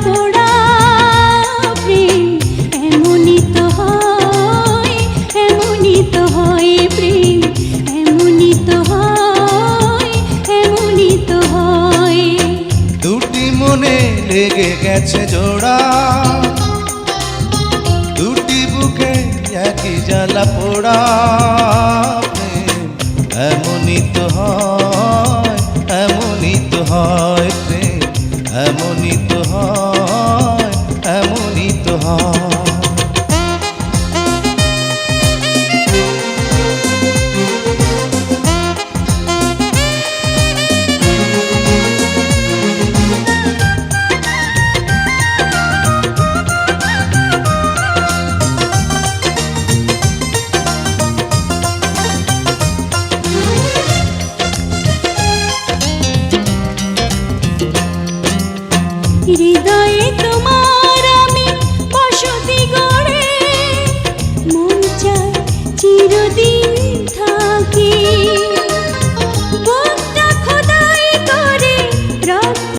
পোড়া প্রেম এমনই তো হয়, এমনই তো হয় প্রেম, এমনই তো হয়, এমনই তো হয়। দুটি মনে লেগে গেছে জোড়া, দুটি বুকে একই জ্বালা পোড়া প্রেম এমনই তো হয়, এমনই তো হয় প্রেম, এমনই তো হয়, এমনই তো হয়। হৃদয়ে তোমার